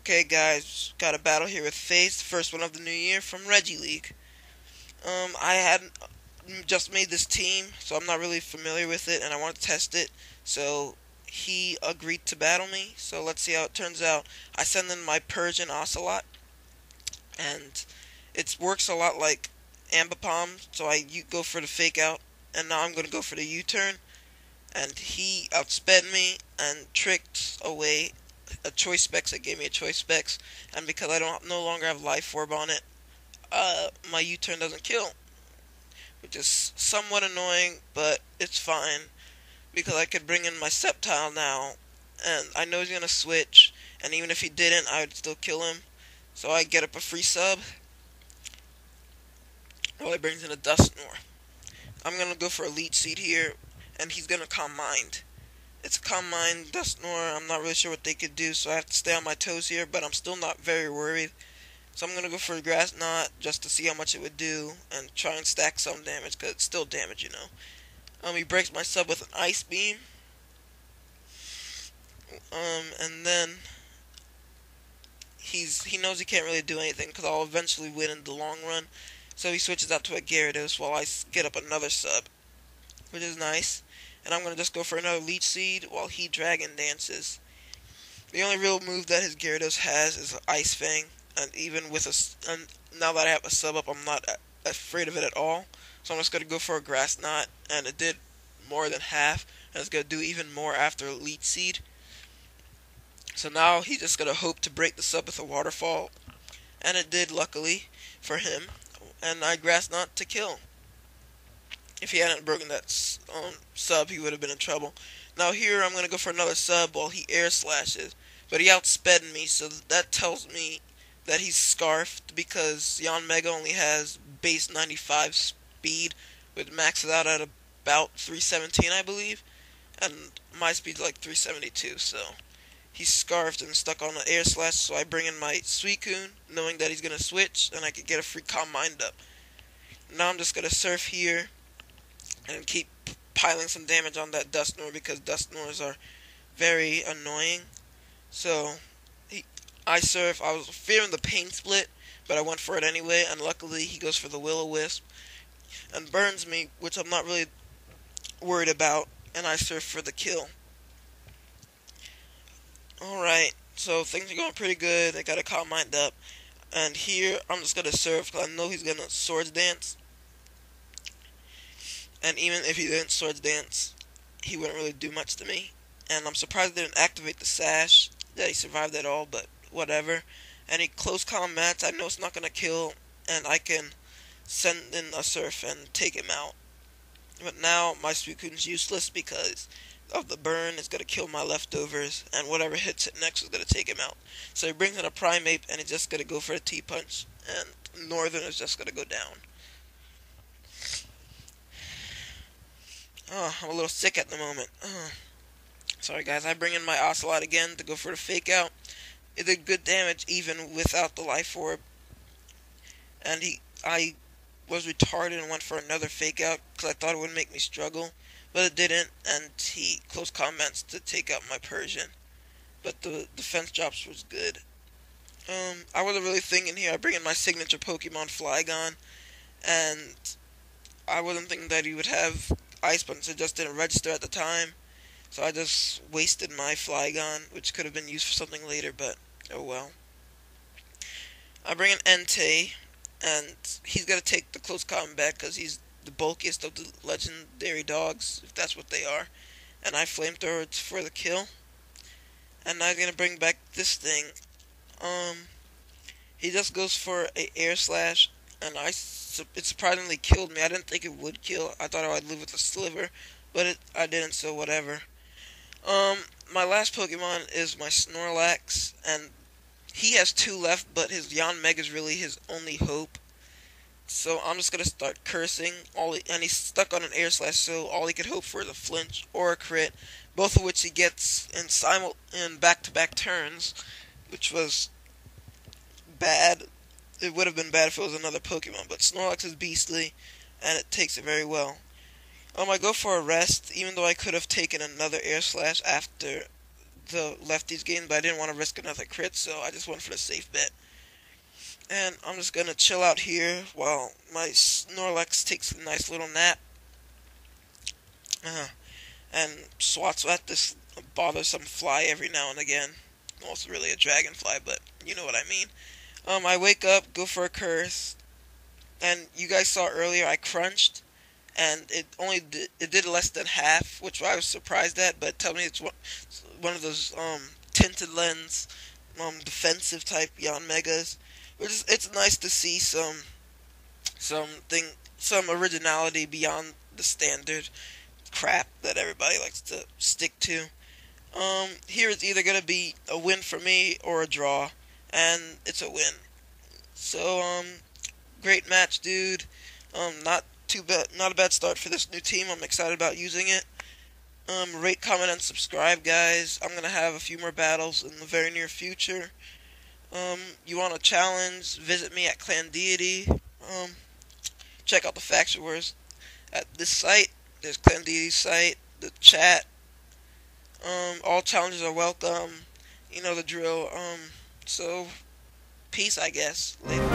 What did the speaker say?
Okay, guys, got a battle here with Phaze, the first one of the new year from regileague. I had just made this team, so I'm not really familiar with it, and I want to test it. So he agreed to battle me. So let's see how it turns out. I send in my Persian Ocelot, and it works a lot like Ambipom. So I go for the fake out, and now I'm gonna go for the U-turn. And he outsped me and tricked away a choice specs that gave me a choice specs, and because I don't no longer have life orb on it, my U-turn doesn't kill, which is somewhat annoying, but it's fine because I could bring in my Sceptile now, and I know he's gonna switch, and even if he didn't, I would still kill him. So I get up a free sub. Well, he brings in a Dustnor. I'm gonna go for a leech seed here, and he's gonna Calm Mind. It's a Calm Mind, Dustnor. I'm not really sure what they could do, so I have to stay on my toes here, but I'm still not very worried. So I'm going to go for a Grass Knot just to see how much it would do and try and stack some damage, because it's still damage, you know. He breaks my sub with an Ice Beam. And then he knows he can't really do anything, because I'll eventually win in the long run. So he switches out to a Gyarados while I get up another sub, which is nice. And I'm going to just go for another Leech Seed while he Dragon Dances. The only real move that his Gyarados has is Ice Fang. And even with now that I have a sub up, I'm not afraid of it at all. So I'm just going to go for a Grass Knot. And it did more than half. And it's going to do even more after Leech Seed. So now he's just going to hope to break the sub with a Waterfall. And it did, luckily, for him. And I Grass Knot to kill. If he hadn't broken that sub, he would have been in trouble. Now here, I'm going to go for another sub while he Air Slashes. But he outsped me, so that tells me that he's Scarfed, because Yanmega only has base 95 speed, which maxes out at about 317, I believe. And my speed's like 372, so he's Scarfed and stuck on an Air Slash, so I bring in my Suicune, knowing that he's going to switch, and I could get a free Calm Mind up. Now I'm just going to Surf here and keep piling some damage on that Dustnor, because Dustnors are very annoying. So I Surf. I was fearing the Pain Split, but I went for it anyway, and luckily he goes for the Will-O-Wisp and burns me, which I'm not really worried about, and I Surf for the kill. Alright, so things are going pretty good. I got a Calm Mind up, and here I'm just going to Surf because I know he's going to Swords Dance. And even if he didn't Swords Dance, he wouldn't really do much to me. And I'm surprised he didn't activate the Sash, that he survived at all, but whatever. And he Close Combats, I know it's not going to kill, and I can send in a Surf and take him out. But now my Suicune's useless because of the burn. It's going to kill my leftovers, and whatever hits it next is going to take him out. So he brings in a Primeape, and he's just going to go for a T-Punch, and Northern is just going to go down. Oh, I'm a little sick at the moment. Sorry guys, I bring in my Ocelot again to go for the fake out. It did good damage even without the life orb. And I was retarded and went for another fake out because I thought it would make me struggle. But it didn't, and he Close Combats to take out my Persian. But the defense drops was good. I wasn't really thinking here. I bring in my signature Pokemon Flygon, and I wasn't thinking that he would have Ice Punch. It just didn't register at the time, so I just wasted my Flygon, which could have been used for something later, but oh well. I bring in Entei, and he's going to take the Close Combat because he's the bulkiest of the legendary dogs, if that's what they are. And I Flamethrower for the kill. And now I'm going to bring back this thing. He just goes for a Air Slash, and it surprisingly killed me. I didn't think it would kill. I thought I would live with a Sliver, but I didn't, so whatever. My last Pokemon is my Snorlax, and he has 2 left, but his Yanmega is really his only hope. So I'm just going to start cursing, and he's stuck on an Air Slash, so all he could hope for is a flinch or a crit, both of which he gets in back-to-back turns, which was bad. It would have been bad if it was another Pokemon, but Snorlax is beastly, and it takes it very well. I go for a rest, even though I could have taken another Air Slash after the lefties game, but I didn't want to risk another crit, so I just went for the safe bet. And I'm just gonna chill out here while my Snorlax takes a nice little nap. And swats at this bothersome fly every now and again. Well, it's really a dragonfly, but you know what I mean. I wake up, go for a curse, and you guys saw earlier I crunched, and it did less than half, which I was surprised at. But tell me it's one of those tinted lens defensive type Yon Megas. It's nice to see something, some originality beyond the standard crap that everybody likes to stick to. Here it's either gonna be a win for me or a draw, and it's a win. So, great match, dude. Not too bad, not a bad start for this new team. I'm excited about using it. Rate, comment, and subscribe, guys. I'm gonna have a few more battles in the very near future. You want a challenge? Visit me at Clan Deity. Check out the faction wars at this site. There's Clan Deity's site, the chat. All challenges are welcome. You know the drill. So, peace, I guess. Later.